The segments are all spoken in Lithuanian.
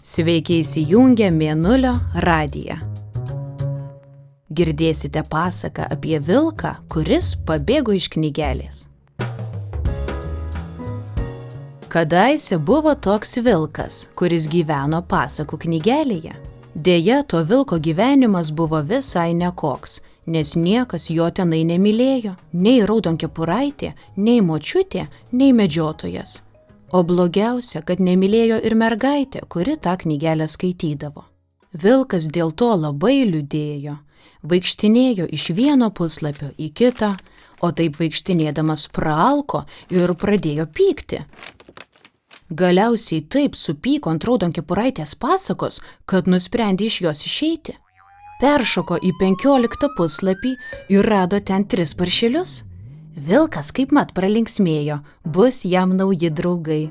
Sveiki įsijungę Mėnulio radiją. Girdėsite pasaką apie vilką, kuris pabėgo iš knygelės. Kadaise buvo toks vilkas, kuris gyveno pasakų knygelėje. Deja, to vilko gyvenimas buvo visai nekoks, nes niekas jo tenai nemylėjo, nei Raudonkepuraitė, nei močiutė, nei medžiotojas. O blogiausia, kad nemylėjo ir mergaitė, kuri tą knygelę skaitydavo. Vilkas dėl to labai liūdėjo, vaikštinėjo iš vieno puslapio į kitą, o taip vaikštinėdamas praalko ir pradėjo pykti. Galiausiai taip supyko ant Raudonkepuraitės pasakos, kad nusprendė iš jos išeiti. Peršoko į 15 puslapį ir rado ten 3 paršelius. Vilkas kaipmat pralinksmėjo, bus jam nauji draugai.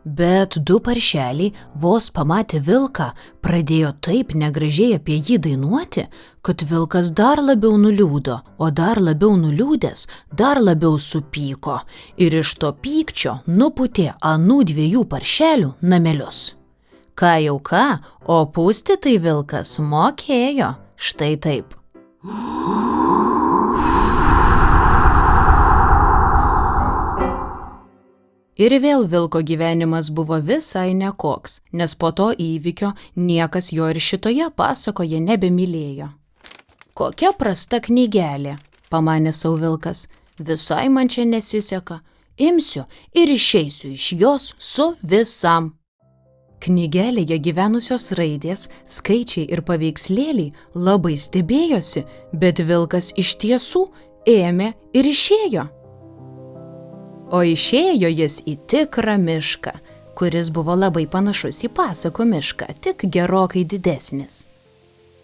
Bet 2 paršeliai vos pamatė vilką, pradėjo taip negražiai apie jį dainuoti, kad vilkas dar labiau nuliūdo, o dar labiau nuliūdęs, dar labiau supyko ir iš to pykčio nupūtė anų 2 paršelių namelius. Ką jau ką, o pūsti tai vilkas mokėjo, štai taip. Ir vėl vilko gyvenimas buvo visai nekoks, nes po to įvykio niekas jo ir šitoje pasakoje nebemylėjo. Kokia prasta knygelė, pamanė sau vilkas, visai man čia nesiseka, imsiu ir išeisiu iš jos su visam. Knygelėje gyvenusios raidės, skaičiai ir paveikslėliai labai stebėjosi, bet vilkas iš tiesų ėmė ir išėjo. O išėjo jis į tikrą mišką, kuris buvo labai panašus į pasakų mišką, tik gerokai didesnis.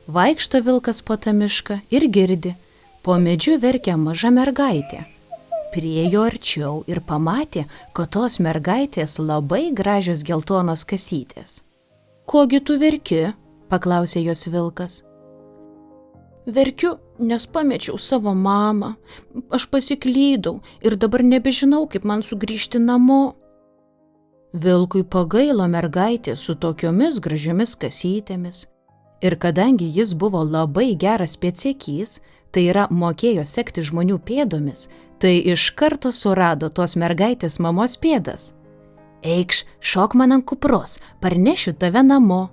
Vaikšto vilkas po tą mišką ir girdi, po medžiu verkia maža mergaitė. Priėjo arčiau ir pamatė, kad tos mergaitės labai gražios geltonos kasytės. Kogi tu verki? Paklausė jos vilkas. Verkiu, nes pamečiau savo mamą. Aš pasiklydau ir dabar nebežinau, kaip man sugrįžti namo. Vilkui pagailo mergaitė su tokiomis gražiomis kasytėmis. Ir kadangi jis buvo labai geras pėdsekys, tai yra mokėjo sekti žmonių pėdomis, tai iš karto surado tos mergaitės mamos pėdas. Eikš, šok man ant kupros, parnešiu tave namo.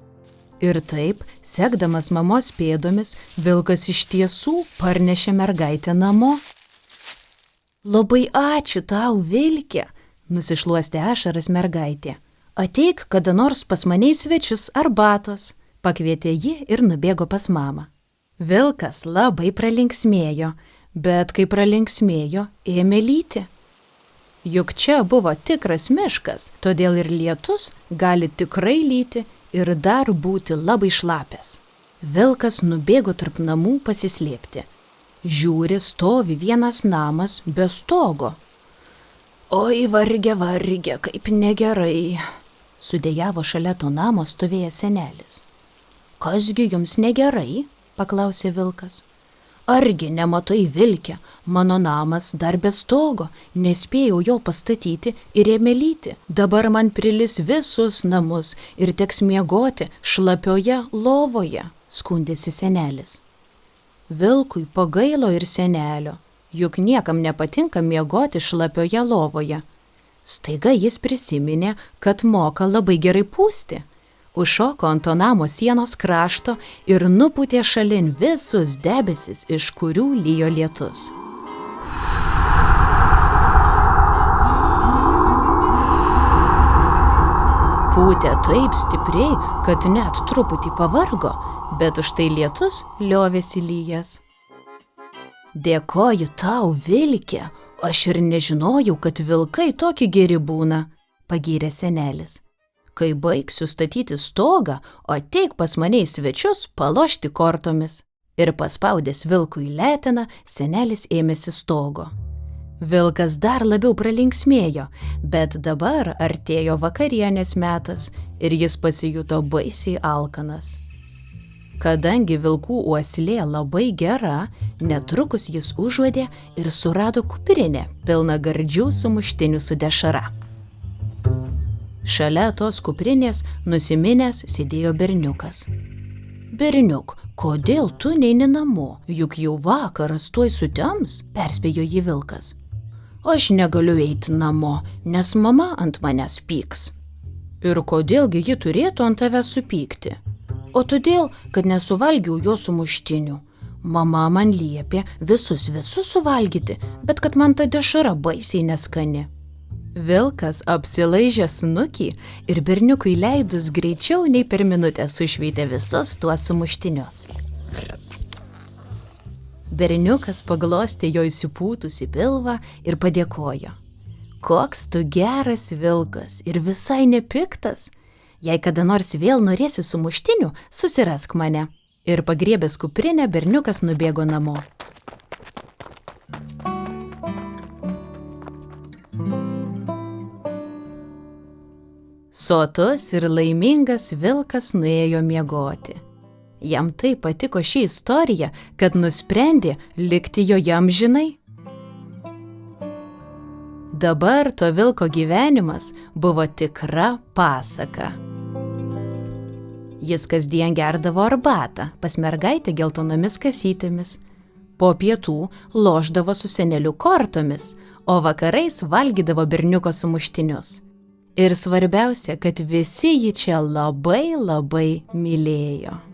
Ir taip, sekdamas mamos pėdomis, vilkas iš tiesų parnešė mergaitę namo. Labai ačiū tau, vilke, nusišluostė ašaras mergaitė. Ateik kada nors pas mane į svečius arbatos, pakvietė ji ir nubėgo pas mamą. Vilkas labai pralinksmėjo, bet kai pralinksmėjo, ėmė lyti. Juk čia buvo tikras miškas, todėl ir lietus gali tikrai lyti ir dar būti labai šlapęs. Vilkas nubėgo tarp namų pasislėpti. Žiūri, stovi vienas namas be stogo. Oi, varge, varge, kaip negerai, sudejavo šalia to namo stovėjęs senelis. Kasgi jums negerai? Paklausė vilkas. Argi nematai, vilke, mano namas dar be stogo, nespėjau jo pastatyti ir ėmė lyti. Dabar man prilis visus namus ir teks miegoti šlapioje lovoje, skundėsi senelis. Vilkui pagailo ir senelio, juk niekam nepatinka miegoti šlapioje lovoje. Staiga jis prisiminė, kad moka labai gerai pūsti. Užšoko ant to namo sienos krašto ir nupūtė šalin visus debesis, iš kurių lijo lietus. Pūtė taip stipriai, kad net truputį pavargo, bet už tai lietus liovėsi lyjas. Dėkoju tau, vilke, aš ir nežinojau, kad vilkai tokie geri būna, pagyrė senelis. Kai baigsiu statyti stogą, ateik pas mane į svečius palošti kortomis. Ir paspaudęs vilkui leteną, senelis ėmėsi stogo. Vilkas dar labiau pralinksmėjo, bet dabar artėjo vakarienės metas ir jis pasijuto baisiai alkanas. Kadangi vilkų uoslė labai gera, netrukus jis užuodė ir surado kuprinę pilną gardžių sumuštinių su dešra. Šalia tos kuprinės nusiminęs sėdėjo berniukas. Berniuk, kodėl tu neini namo, juk jau vakaras tuoj sutems, perspėjo jį vilkas. Aš negaliu eiti namo, nes mama ant manęs pyks. Ir kodėlgi ji turėtų ant tavęs supykti? O todėl, kad nesuvalgiau jo sumuštinių. Mama man liepė visus suvalgyti, bet kad man ta dešra baisiai neskani. Vilkas apsilaižė snukį ir berniukui leidus greičiau nei per minutę sušveitė visus tuos sumuštinius. Berniukas paglostė jo įsipūtusį pilvą ir padėkojo. Koks tu geras vilkas ir visai nepiktas. Jei kada nors vėl norėsi sumuštinių, susirask mane. Ir pagriebęs kuprinę, berniukas nubėgo namo. Sotus ir laimingas vilkas nuėjo miegoti. Jam taip patiko ši istorija, kad nusprendė likti joje amžinai. Dabar to vilko gyvenimas buvo tikra pasaka. Jis kasdien gerdavo arbatą pas mergaitę geltonomis kasytėmis. Po pietų lošdavo su seneliu kortomis, o vakarais valgydavo berniuko sumuštinius. Ir svarbiausia, kad visi jį čia labai mylėjo.